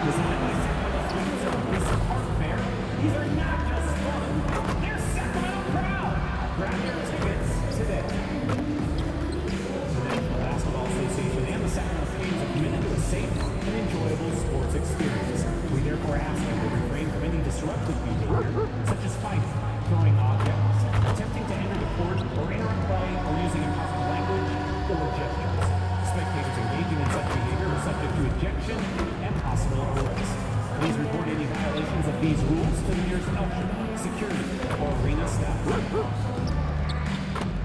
Presented by Sacramento Kings of Recent Park Fair, these are not just fun, they're Sacramento proud. Grab your tickets today. The National Basketball Association and the Sacramento Kings are committed to a safe and enjoyable sports experience. We therefore ask you to refrain from any disruptive behavior, such as fighting, throwing objects, attempting to enter the court or interrupt play, or using improper language or gestures. Spectators engaging in such behavior are subject to ejection and possible arrest. Please report any violations of these rules to the nearest usher, security, or arena staff.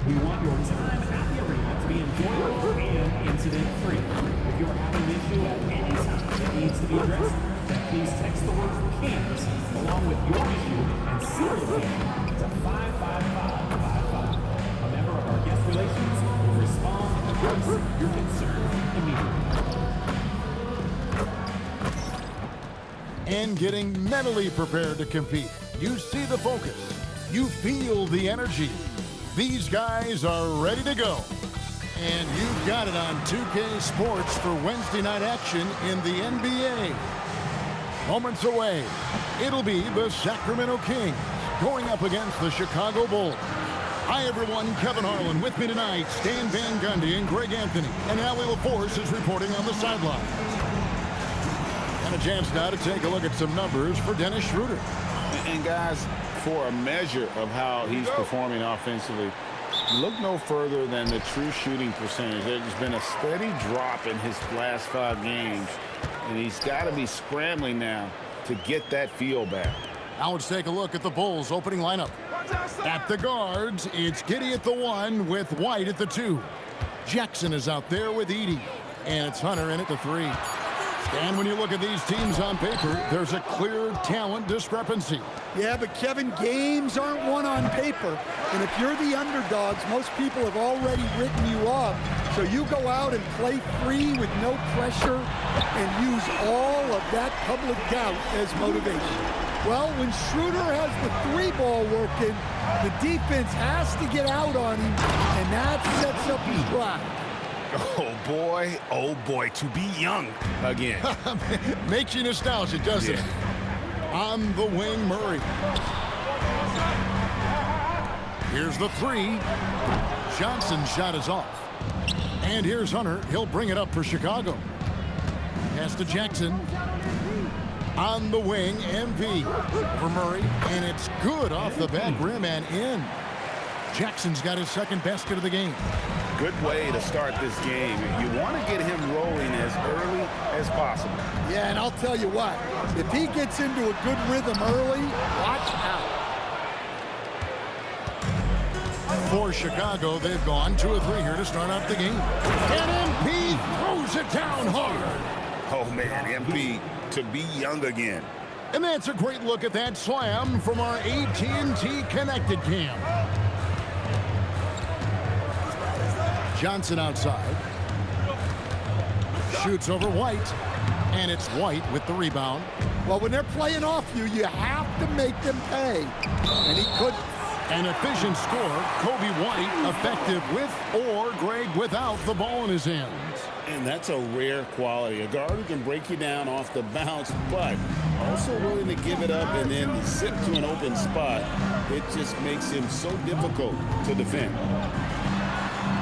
We want your time at the arena to be enjoyable and incident-free. If you're having an issue at any time that needs to be addressed, then please text the word CANS along with your issue and seal the to 55555. A member of our guest relations will respond and address your concern immediately. And getting mentally prepared to compete. You see the focus. You feel the energy. These guys are ready to go. And you've got it on 2K Sports for Wednesday night action in the NBA. Moments away, it'll be the Sacramento Kings going up against the Chicago Bulls. Hi, everyone. Kevin Harlan with me tonight. Stan Van Gundy and Greg Anthony. And Allie LaForce is reporting on the sideline. And a chance now to take a look at some numbers for Dennis Schroeder. And guys, for a measure of how he's performing offensively, look no further than the true shooting percentage. There's been a steady drop in his last 5 games, and he's got to be scrambling now to get that feel back. Now let's take a look at the Bulls' opening lineup. At the guards, it's Giddey at the 1 with White at the 2. Jackson is out there with Edey, and it's Hunter in at the 3. And when you look at these teams on paper, there's a clear talent discrepancy. Yeah, but Kevin, games aren't won on paper. And if you're the underdogs, most people have already written you off. So you go out and play free with no pressure and use all of that public doubt as motivation. Well, when Schroeder has the 3-ball working, the defense has to get out on him, and that sets up his drive. Oh boy, to be young again. Makes you nostalgic, doesn't it? On the wing, Murray. Here's the 3. Johnson's shot is off. And here's Hunter. He'll bring it up for Chicago. Pass to Jackson. On the wing, MP for Murray. And it's good off the back rim and in. Jackson's got his second basket of the game. Good way to start this game. You want to get him rolling as early as possible. Yeah, and I'll tell you what, if he gets into a good rhythm early, watch out. For Chicago, they've gone 2 of 3 here to start off the game. And MP throws it down hard. Oh, man, MP to be young again. And that's a great look at that slam from our AT&T Connected Cam. Johnson outside. Shoots over White. And it's White with the rebound. Well, when they're playing off you, you have to make them pay. And he could. An efficient score. Kobe White effective with or Greg without the ball in his hands. And that's a rare quality. A guard who can break you down off the bounce, but also willing to give it up and then zip to an open spot. It just makes him so difficult to defend.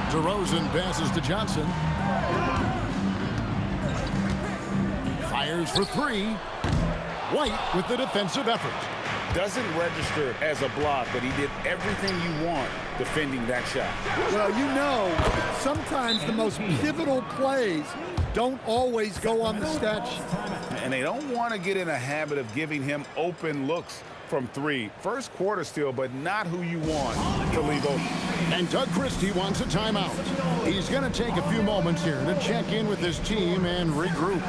DeRozan passes to Johnson. Fires for 3. White with the defensive effort. Doesn't register as a block, but he did everything you want defending that shot. Well, you know, sometimes the most pivotal plays don't always go on the stat sheet. And they don't want to get in a habit of giving him open looks from 3. First quarter still, but not who you want to leave open. And Doug Christie wants a timeout. He's going to take a few moments here to check in with his team and regroup.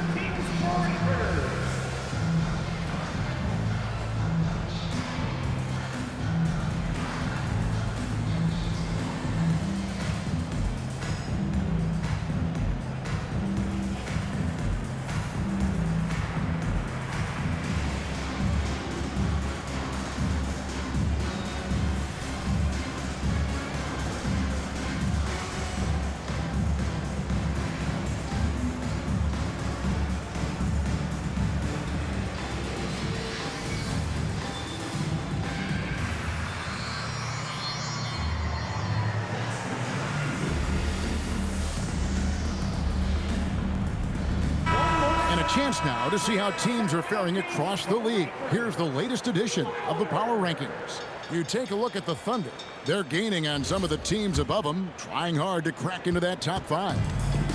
chance now to see how teams are faring across the league. Here's the latest edition of the Power Rankings. You take a look at the Thunder. They're gaining on some of the teams above them, trying hard to crack into that top 5.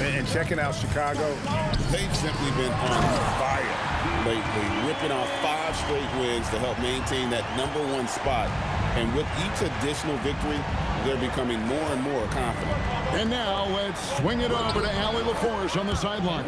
And checking out Chicago, they've simply been on fire lately, ripping off 5 straight wins to help maintain that #1 spot. And with each additional victory, they're becoming more and more confident. And now let's swing it over to Allie LaForge on the sideline.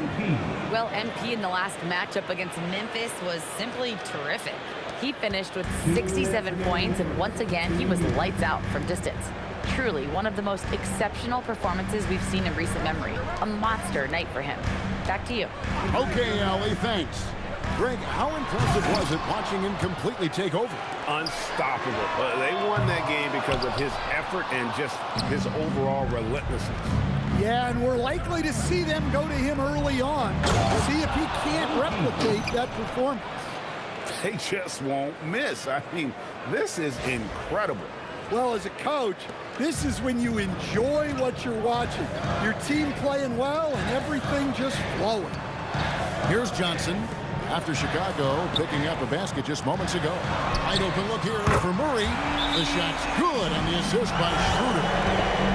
Well, MP in the last matchup against Memphis was simply terrific. He finished with 67 points, and once again, he was lights out from distance. Truly one of the most exceptional performances we've seen in recent memory. A monster night for him. Back to you. Okay, Allie, thanks. Greg, how impressive was it watching him completely take over? Unstoppable. They won that game because of his effort and just his overall relentlessness. Yeah, and we're likely to see them go to him early on. See if he can't replicate that performance. They just won't miss. I mean, this is incredible. Well, as a coach, this is when you enjoy what you're watching. Your team playing well and everything just flowing. Here's Johnson. After Chicago picking up a basket just moments ago. Wide open look here for Murray. The shot's good, and the assist by Schroeder.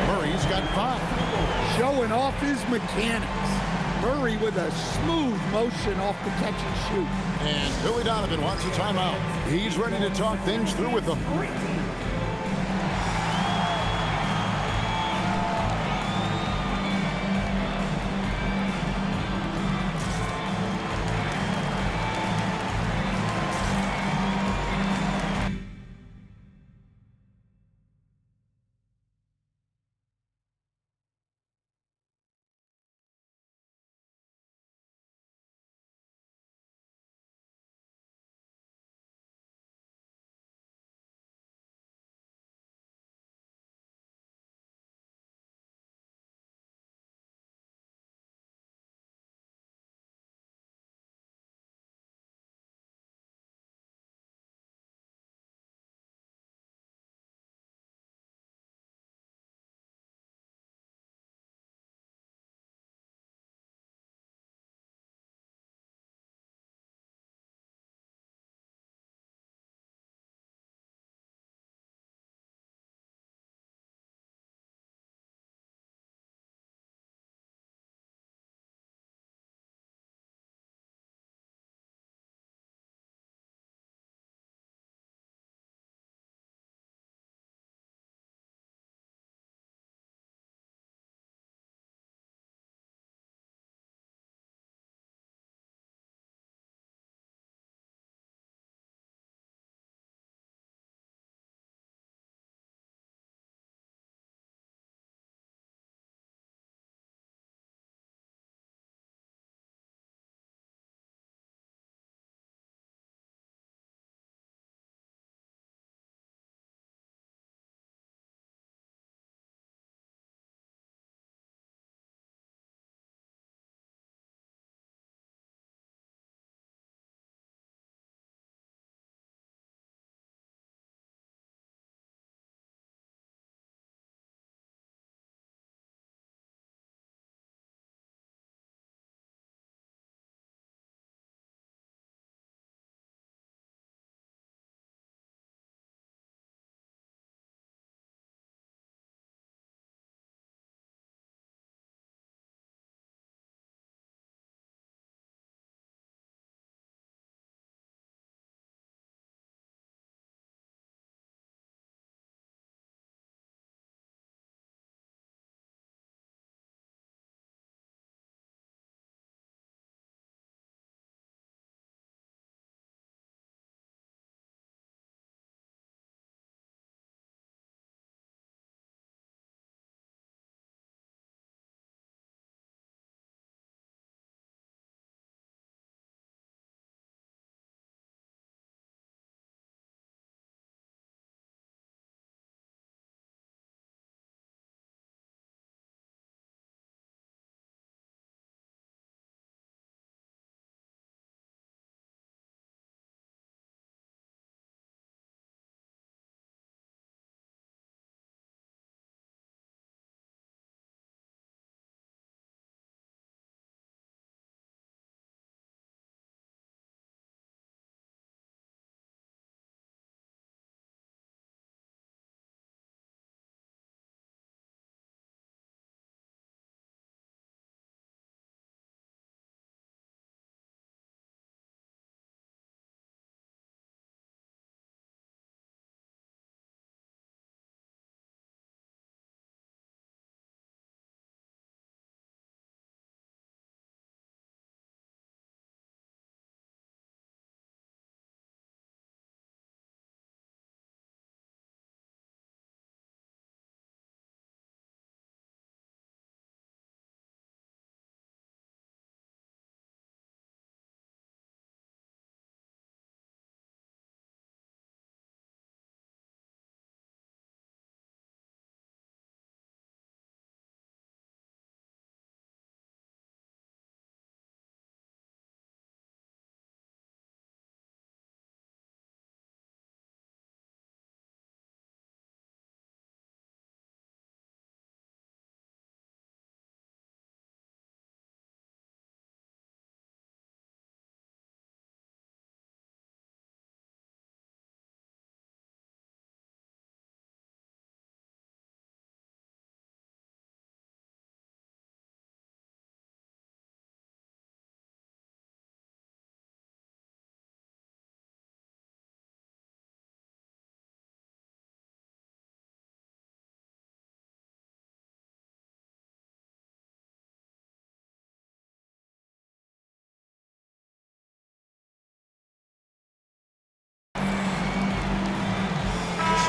Murray's got 5. Showing off his mechanics. Murray with a smooth motion off the catch and shoot. And Billy Donovan wants a timeout. He's ready to talk things through with them.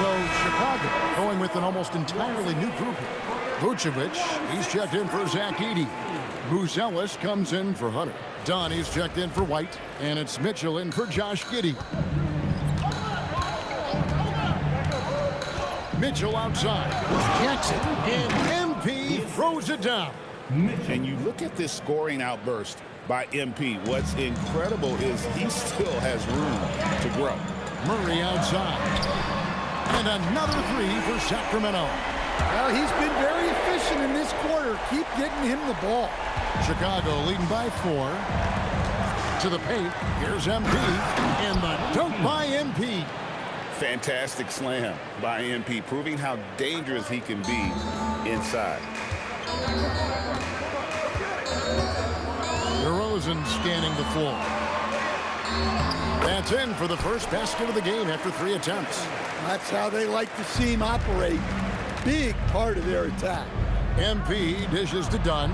So Chicago going with an almost entirely new group. Vucevic, he's checked in for Zach Edey. Buzelis comes in for Hunter. Dunn, he's checked in for White. And it's Mitchell in for Josh Giddey. Mitchell outside. Jackson, and MP throws it down. And you look at this scoring outburst by MP. What's incredible is he still has room to grow. Murray outside. And another three for Sacramento. Well, he's been very efficient in this quarter. Keep getting him the ball. Chicago leading by 4. To the paint. Here's MP. And the dunk by MP. Fantastic slam by MP, proving how dangerous he can be inside. DeRozan scanning the floor. That's in for the first basket of the game after 3 attempts. That's how they like to see him operate. Big part of their attack. MP dishes to Dunn,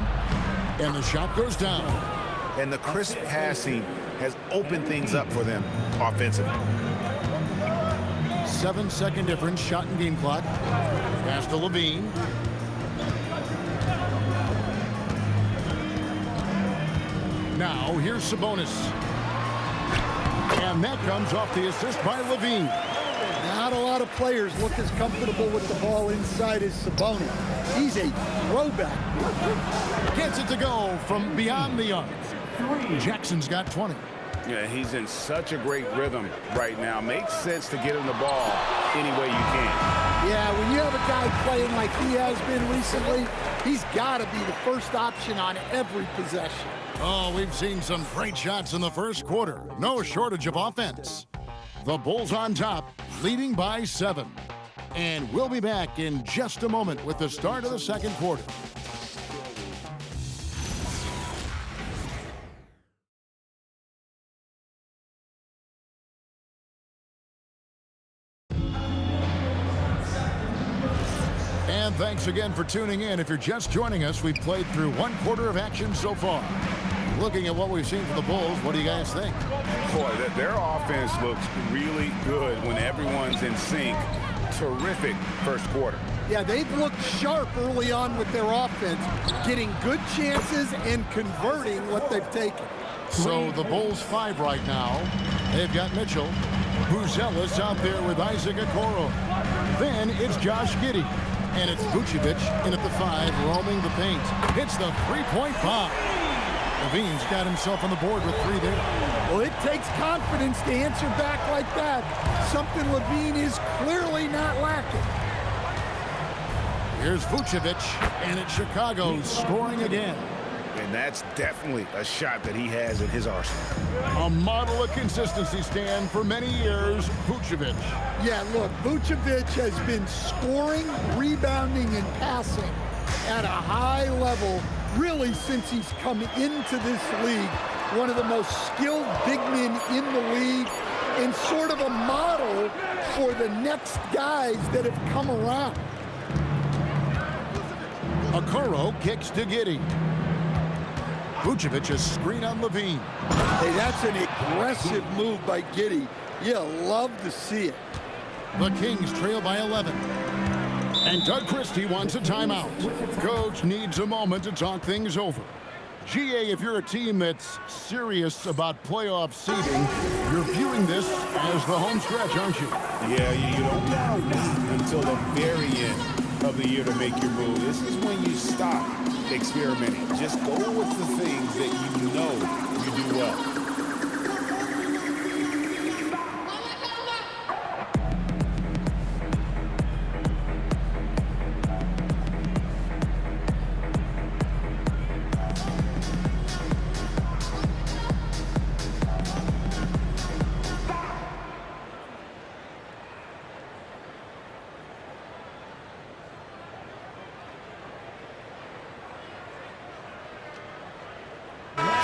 and the shot goes down. And the crisp passing has opened things up for them offensively. 7-second difference, shot and game clock. Pass to Levine. Now, here's Sabonis. And that comes off the assist by Levine. Not a lot of players look as comfortable with the ball inside as Sabonis. He's a throwback. Gets it to go from beyond the arc. Jackson's got 20. Yeah, he's in such a great rhythm right now. Makes sense to get him the ball any way you can. Yeah, when you have a guy playing like he has been recently, he's got to be the first option on every possession. Oh, we've seen some great shots in the first quarter. No shortage of offense. The Bulls on top, leading by 7. And we'll be back in just a moment with the start of the second quarter. And thanks again for tuning in. If you're just joining us, we've played through 1 quarter of action so far. Looking at what we've seen from the Bulls, what do you guys think? Boy, their offense looks really good when everyone's in sync. Terrific first quarter. Yeah, they've looked sharp early on with their offense, getting good chances and converting what they've taken. So the Bulls 5 right now. They've got Mitchell. Buzelis out there with Isaac Okoro. Then it's Josh Giddey. And it's Vucevic in at the 5, roaming the paint. Hits the three-point bomb. Levine's got himself on the board with 3 there. Well, it takes confidence to answer back like that. Something Levine is clearly not lacking. Here's Vucevic, and it's Chicago scoring again. And that's definitely a shot that he has in his arsenal. A model of consistency, Stan, for many years, Vucevic. Yeah, look, Vucevic has been scoring, rebounding, and passing at a high level really since he's come into this league. One of the most skilled big men in the league and sort of a model for the next guys that have come around. Okoro kicks to Giddey. Vucevic, a screen on Levine. Hey, that's an aggressive move by Giddey. You love to see it. The Kings trail by 11. And Doug Christie wants a timeout. Coach needs a moment to talk things over. GA, if you're a team that's serious about playoff seeding, you're viewing this as the home stretch, aren't you? Yeah, you don't wait until the very end of the year to make your move. This is when you stop experimenting. Just go with the things that you know you do well.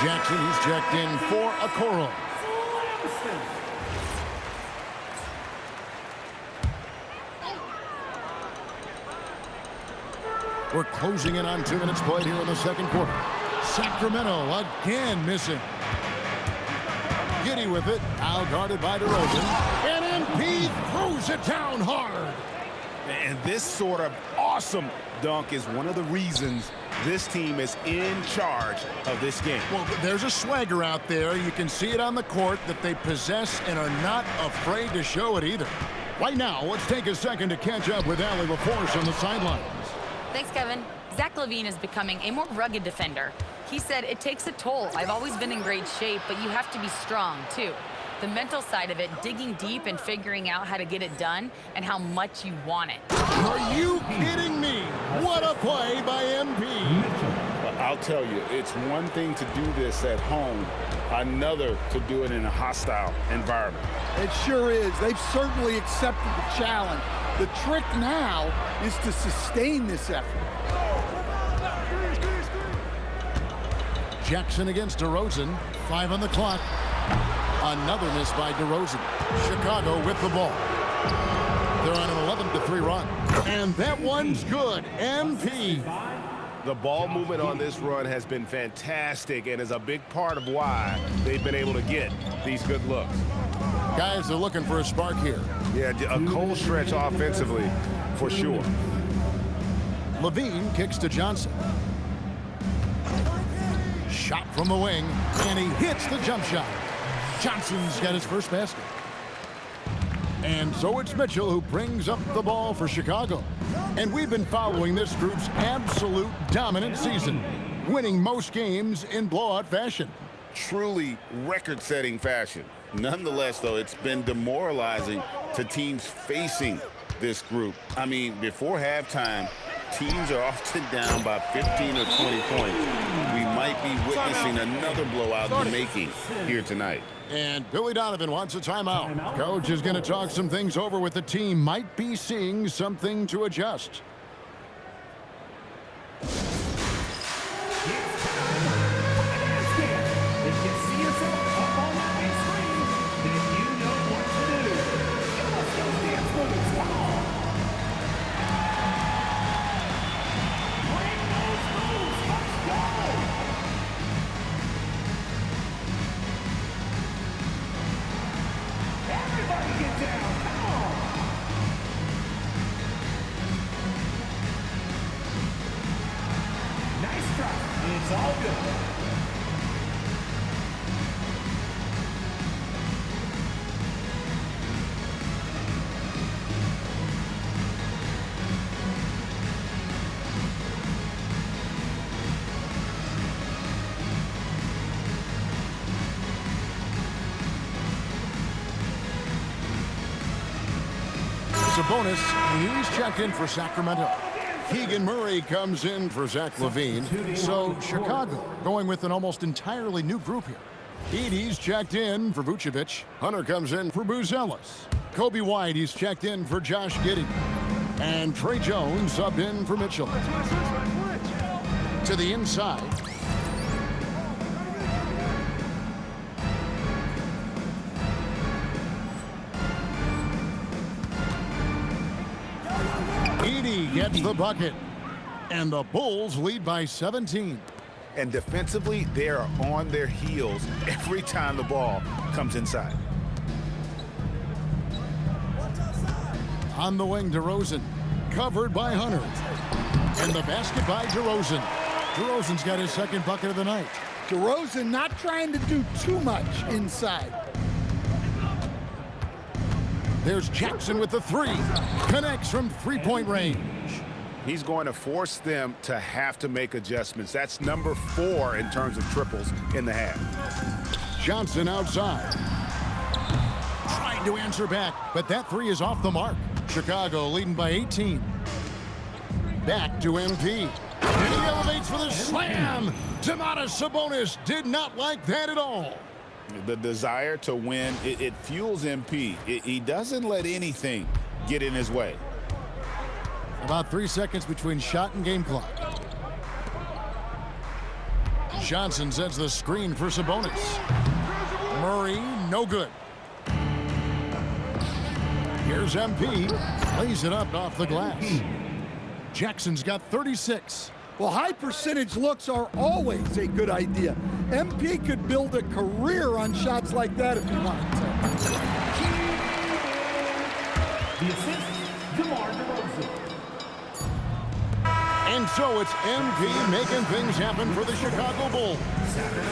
Jackson, he's checked in for Okoro. We're closing in on 2 minutes played here in the second quarter. Sacramento again missing. Giddy with it. Now guarded by DeRozan. And MP throws it down hard. And this sort of awesome dunk is one of the reasons this team is in charge of this game. Well, there's a swagger out there. You can see it on the court that they possess and are not afraid to show it either. Right now, let's take a second to catch up with Allie LaForce on the sidelines. Thanks, Kevin. Zach LaVine is becoming a more rugged defender. He said, "It takes a toll. I've always been in great shape, but you have to be strong, too." The mental side of it, digging deep and figuring out how to get it done and how much you want it. Are you kidding me? What a play by MP. But I'll tell you, it's one thing to do this at home, another to do it in a hostile environment. It sure is. They've certainly accepted the challenge. The trick now is to sustain this effort. Jackson against DeRozan. 5 on the clock. Another miss by DeRozan. Chicago with the ball. They're on an 11-3 run. And that one's good. MP. The ball movement on this run has been fantastic and is a big part of why they've been able to get these good looks. Guys are looking for a spark here. Yeah, a cold stretch offensively for sure. LaVine kicks to Johnson. Shot from the wing, and he hits the jump shot. Johnson's got his first basket. And so it's Mitchell who brings up the ball for Chicago. And we've been following this group's absolute dominant season, winning most games in blowout fashion. Truly record-setting fashion. Nonetheless, though, it's been demoralizing to teams facing this group. I mean, before halftime, teams are often down by 15 or 20 points. We might be witnessing another blowout in the making here tonight. And Billy Donovan wants a timeout. Coach is going to talk some things over with the team. Might be seeing something to adjust. It's all good. Sabonis, he's checked in for Sacramento. Keegan Murray comes in for Zach LaVine. So Chicago going with an almost entirely new group here. Edey's checked in for Vucevic. Hunter comes in for Buzelis. Kobe White, he's checked in for Josh Giddey. And Trey Jones subbed in for Mitchell. To the inside. Edey gets the bucket. And the Bulls lead by 17. And defensively, they are on their heels every time the ball comes inside. On the wing, DeRozan. Covered by Hunter. And the basket by DeRozan. DeRozan's got his second bucket of the night. DeRozan not trying to do too much inside. There's Jackson with the three. Connects from three-point range. He's going to force them to have to make adjustments. That's number 4 in terms of triples in the half. Johnson outside. Trying to answer back, but that three is off the mark. Chicago leading by 18. Back to MP. And he elevates for the slam. Domantas Sabonis did not like that at all. The desire to win, it fuels MP. He doesn't let anything get in his way. About 3 seconds between shot and game clock. Johnson sets the screen for Sabonis. Murray, no good. Here's MP. Lays it up off the glass. Jackson's got 36. Well, high percentage looks are always a good idea. MP could build a career on shots like that if he wanted to. The assist, DeMar DeRozan. And so it's MP making things happen for the Chicago Bulls.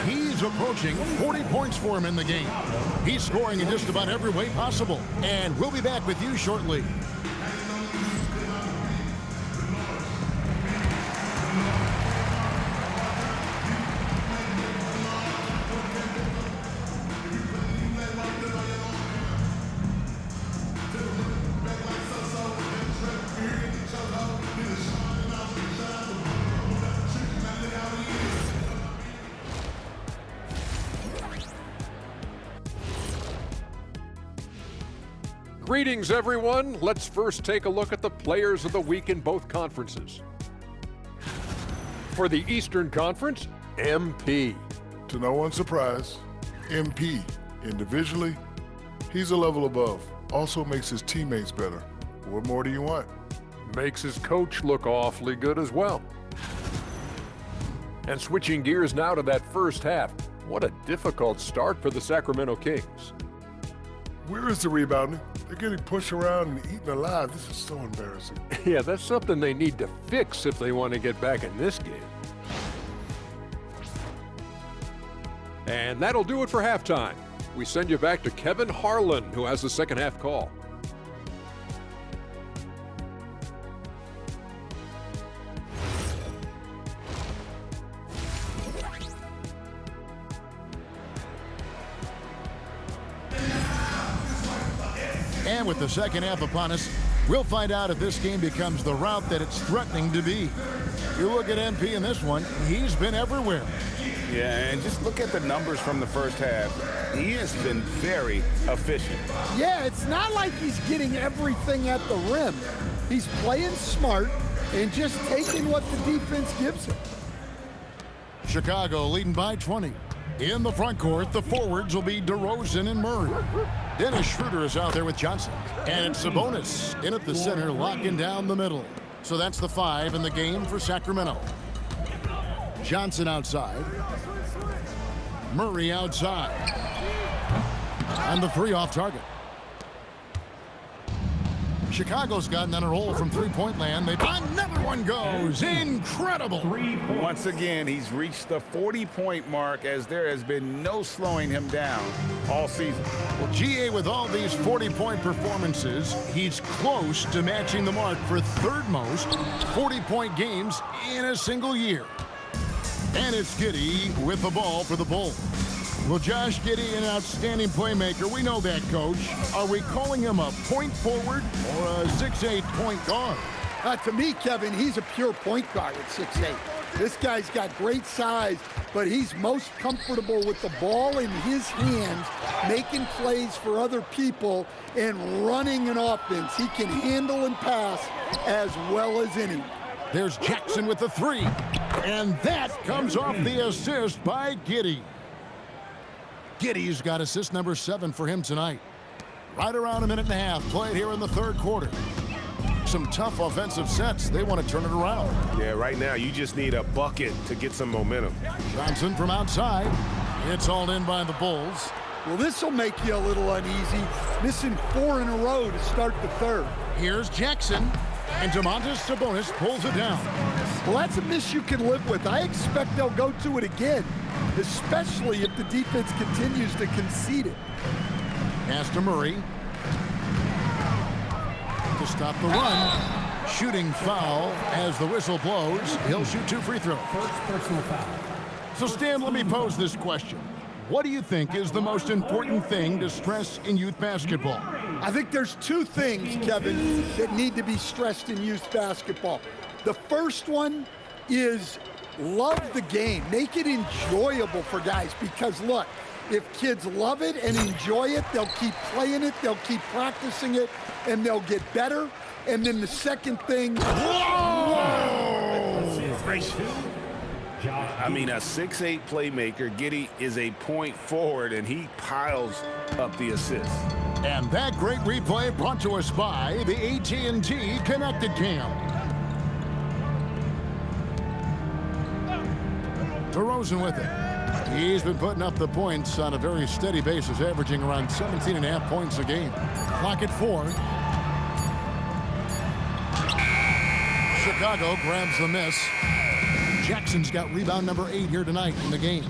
He's approaching 40 points for him in the game. He's scoring in just about every way possible. And we'll be back with you shortly. Greetings, everyone. Let's first take a look at the players of the week in both conferences. For the Eastern Conference, MP. To no one's surprise, MP, individually, he's a level above. Also makes his teammates better. What more do you want? Makes his coach look awfully good as well. And switching gears now to that first half, what a difficult start for the Sacramento Kings. Where is the rebounding? They're getting pushed around and eaten alive. This is so embarrassing. Yeah, that's something they need to fix if they want to get back in this game. And that'll do it for halftime. We send you back to Kevin Harlan, who has the second half call. And with the second half upon us, we'll find out if this game becomes the route that it's threatening to be. You look at MP in this one, he's been everywhere. Yeah, and just look at the numbers from the first half. He has been very efficient. Yeah, it's not like he's getting everything at the rim. He's playing smart and just taking what the defense gives him. Chicago leading by 20. In the front court, the forwards will be DeRozan and Murray. Dennis Schroeder is out there with Johnson. And it's Sabonis in at the center, locking down the middle. So that's the 5 in the game for Sacramento. Johnson outside. Murray outside. And the 3 off target. Chicago's gotten on a roll from three-point land. Another one goes. Incredible. Once again, he's reached the 40-point mark as there has been no slowing him down all season. Well, GA, with all these 40-point performances, he's close to matching the mark for third most 40-point games in a single year. And it's Giddey with the ball for the Bulls. Well, Josh Giddey, an outstanding playmaker. We know that, Coach. Are we calling him a point forward or a 6'8" point guard? To me, Kevin, he's a pure point guard at 6'8". This guy's got great size, but he's most comfortable with the ball in his hands, making plays for other people and running an offense. He can handle and pass as well as anyone. There's Jackson with the 3. And that comes off the assist by Giddey. Giddey's got assist number 7 for him tonight. Right around a minute and a half played here in the third quarter. Some tough offensive sets. They want to turn it around. Yeah, right now you just need a bucket to get some momentum. Johnson from outside. It's hauled in by the Bulls. Well, this will make you a little uneasy. Missing 4 in a row to start the third. Here's Jackson. And Domantas Sabonis pulls it down. Well, that's a miss you can live with. I expect they'll go to it again, especially if the defense continues to concede it. Pass to Murray. To stop the run. Shooting foul as the whistle blows. He'll shoot 2 free throws. First personal foul. So, Stan, let me pose this question. What do you think is the most important thing to stress in youth basketball? I think there's 2 things, Kevin, that need to be stressed in youth basketball. The first one is love the game. Make it enjoyable for guys because, look, if kids love it and enjoy it, they'll keep playing it, they'll keep practicing it, and they'll get better. And then the second thing, I mean, a 6'8" playmaker. Giddey is a point forward, and he piles up the assists. And that great replay brought to us by the AT&T Connected Cam. DeRozan with it. He's been putting up the points on a very steady basis, averaging around 17.5 points a game. Clock at 4. Chicago grabs the miss. Jackson's got rebound number 8 here tonight in the game.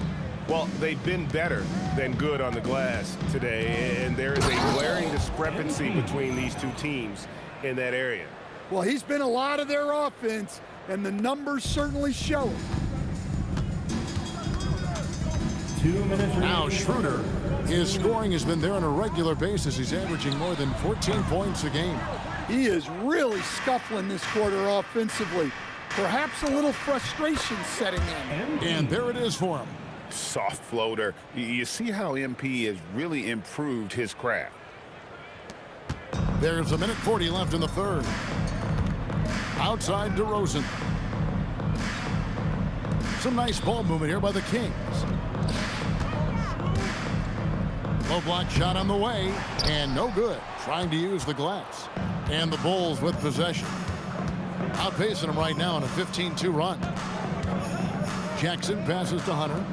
Well, they've been better than good on the glass today, and there is a glaring discrepancy between these two teams in that area. Well, he's been a lot of their offense, and the numbers certainly show it. 2 minutes. Now Schroeder, his scoring has been there on a regular basis. He's averaging more than 14 points a game. He is really scuffling this quarter offensively. Perhaps a little frustration setting in. And there it is for him. Soft floater. You see how MP has really improved his craft. There's 1:40 left in the third. Outside DeRozan. Some nice ball movement here by the Kings. Low block shot on the way, and no good. Trying to use the glass. And the Bulls with possession. Outpacing them right now on a 15-2 run. Jackson passes to Hunter.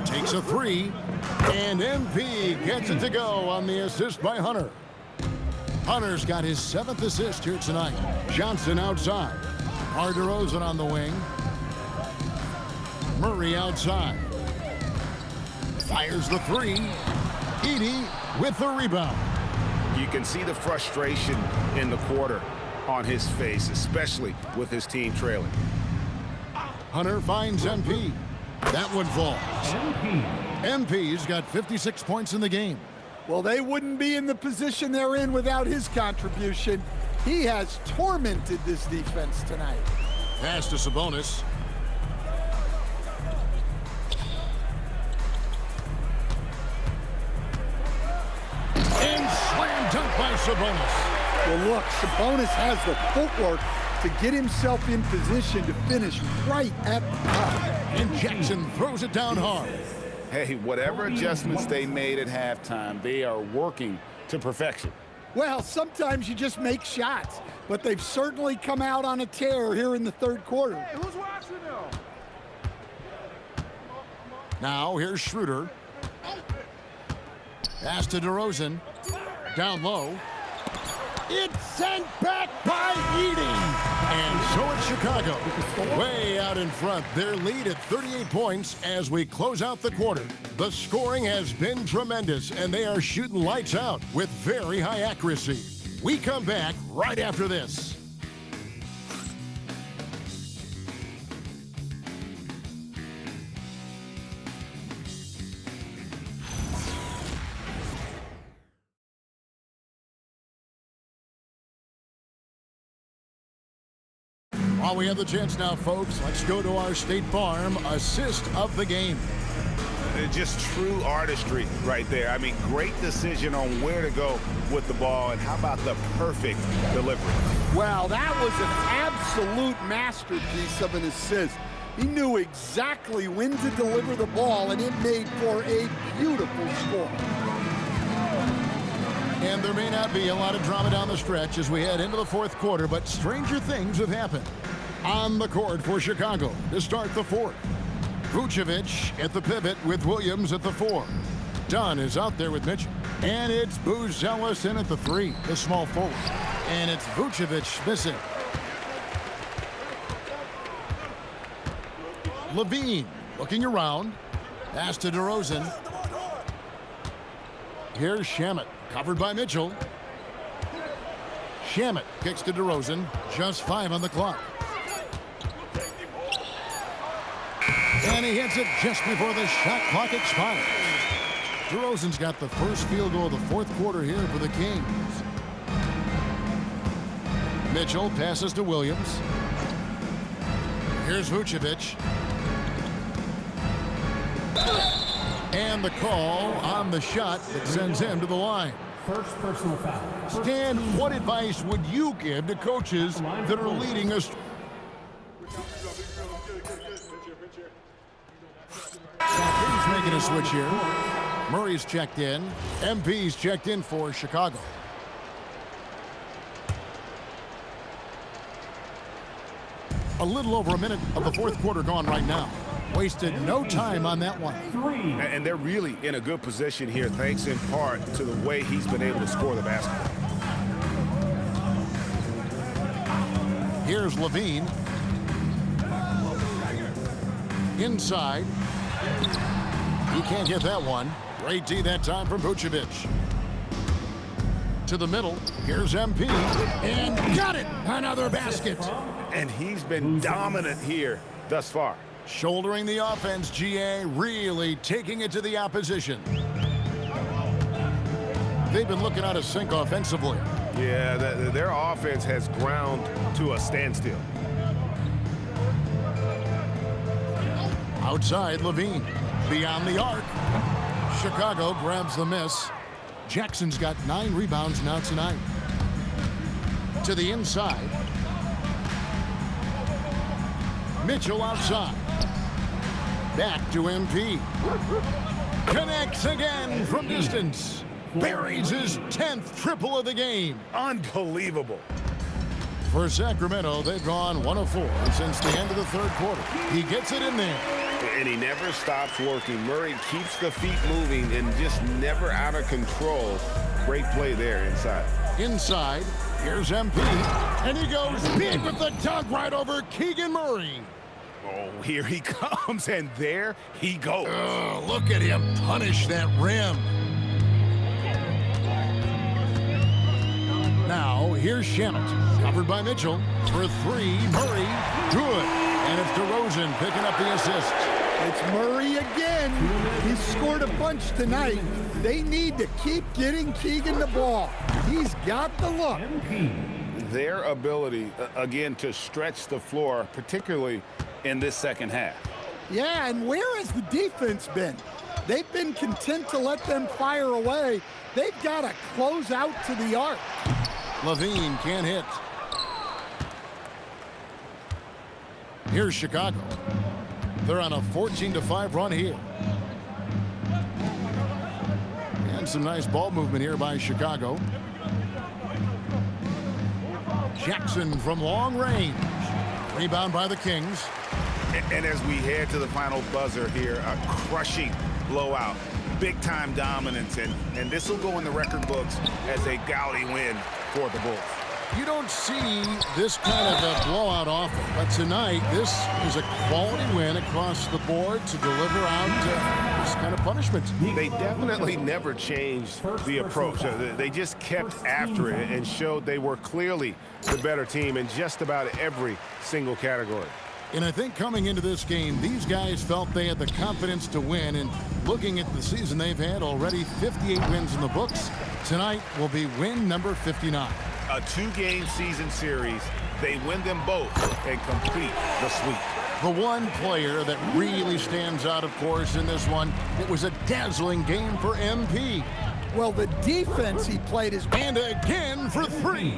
Takes a 3. And MP gets it to go on the assist by Hunter. Hunter's got his 7th assist here tonight. Johnson outside. DeRozan on the wing. Murray outside. Fires the 3. Edey with the rebound. You can see the frustration in the quarter on his face, especially with his team trailing. Hunter finds MP. That one falls. MP's got 56 points in the game. Well, they wouldn't be in the position they're in without his contribution. He has tormented this defense tonight. Pass to Sabonis. And slam dunk by Sabonis. Well, look, Sabonis has the footwork to get himself in position to finish right at the top. And Jackson throws it down hard. Hey, whatever adjustments they made at halftime, they are working to perfection. Well, sometimes you just make shots, but they've certainly come out on a tear here in the third quarter. Hey, who's watching now? Now here's Schroeder. Pass to DeRozan. Down low. It's sent back by Edey. And so it's Chicago. Way out in front. Their lead at 38 points as we close out the quarter. The scoring has been tremendous, and they are shooting lights out with very high accuracy. We come back right after this. While we have the chance now, folks, let's go to our State Farm assist of the game. Just true artistry right there. I mean, great decision on where to go with the ball, and how about the perfect delivery? Wow, that was an absolute masterpiece of an assist. He knew exactly when to deliver the ball, and it made for a beautiful score. And there may not be a lot of drama down the stretch as we head into the fourth quarter, but stranger things have happened. On the court for Chicago to start the fourth. Vucevic at the pivot with Williams at the 4. Dunn is out there with Mitchell. And it's Booz Ellis in at the 3, the small forward. And it's Vucevic missing. Levine looking around. Pass to DeRozan. Here's Shamet, covered by Mitchell. Shamet kicks to DeRozan. Just 5 on the clock. And he hits it just before the shot clock expires. DeRozan's got the first field goal of the fourth quarter here for the Kings. Mitchell passes to Williams. Here's Vucevic. And the call on the shot that sends him to the line. First personal foul. Stan, what advice would you give to coaches that are leading us? He's making a switch here. Murray's checked in. MP's checked in for Chicago. A little over a minute of the fourth quarter gone right now. Wasted no time on that one. And they're really in a good position here, thanks in part to the way he's been able to score the basket. Here's Levine. Inside. He can't get that one. Great D that time from Vucevic. To the middle. Here's MP. And got it! Another basket. And he's been dominant here thus far. Shouldering the offense, GA really taking it to the opposition. They've been looking out of sync offensively. Yeah, their offense has ground to a standstill. Outside, Levine. Beyond the arc. Chicago grabs the miss. Jackson's got 9 rebounds now tonight. To the inside. Mitchell outside. Back to MP. Connects again from distance. Buries his 10th triple of the game. Unbelievable. For Sacramento, they've gone 1 of 4 since the end of the third quarter. He gets it in there. And he never stops working. Murray keeps the feet moving and just never out of control. Great play there inside. Inside, here's MP. And he goes big with the dunk right over Keegan Murray. Oh, here he comes, and there he goes. Oh, look at him punish that rim. Now, here's Shamet. Covered by Mitchell. For 3, Murray. Good. And it's DeRozan picking up the assist. It's Murray again. He's scored a bunch tonight. They need to keep getting Keegan the ball. He's got the look. Their ability, again, to stretch the floor, particularly in this second half. Yeah, and where has the defense been? They've been content to let them fire away. They've got to close out to the arc. Levine can't hit. Here's Chicago. They're on a 14-5 run here. And some nice ball movement here by Chicago. Jackson from long range. Rebound by the Kings. And as we head to the final buzzer here, a crushing blowout. Big-time dominance, and this will go in the record books as a gaudy win for the Bulls. You don't see this kind of a blowout often, but tonight this is a quality win across the board to deliver out this kind of punishment. They definitely never changed the approach. They just kept after it and showed they were clearly the better team in just about every single category. And I think coming into this game, these guys felt they had the confidence to win. And looking at the season they've had, already 58 wins in the books. Tonight will be win number 59. A 2-game season series. They win them both and complete the sweep. The one player that really stands out, of course, in this one, it was a dazzling game for MP. Well, the defense he played is... And again for 3.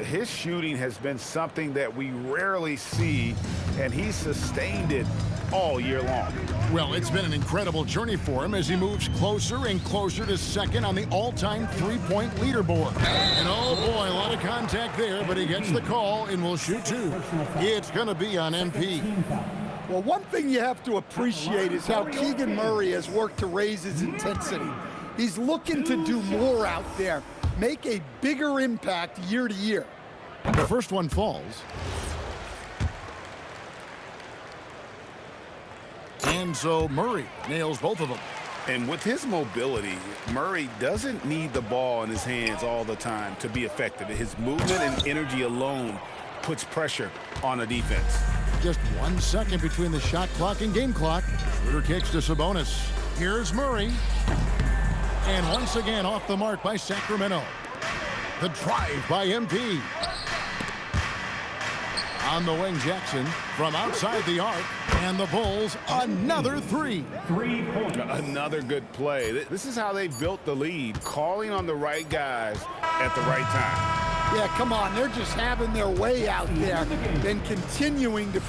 His shooting has been something that we rarely see, and he's sustained it all year long. Well, it's been an incredible journey for him as he moves closer and closer to second on the all-time three-point leaderboard. And oh boy, a lot of contact there, but he gets the call and will shoot 2. It's going to be on MP. Well, one thing you have to appreciate is how Keegan Murray has worked to raise his intensity. He's looking to do more out there, make a bigger impact year to year. The first one falls. And so Murray nails both of them. And with his mobility, Murray doesn't need the ball in his hands all the time to be effective. His movement and energy alone puts pressure on a defense. Just 1 second between the shot clock and game clock. Schroeder kicks to Sabonis. Here's Murray. And once again off the mark by Sacramento. The drive by MP. On the wing, Jackson from outside the arc. And the Bulls, another 3. 3 points. Another good play. This is how they built the lead, calling on the right guys at the right time. Yeah, come on. They're just having their way out there and continuing to...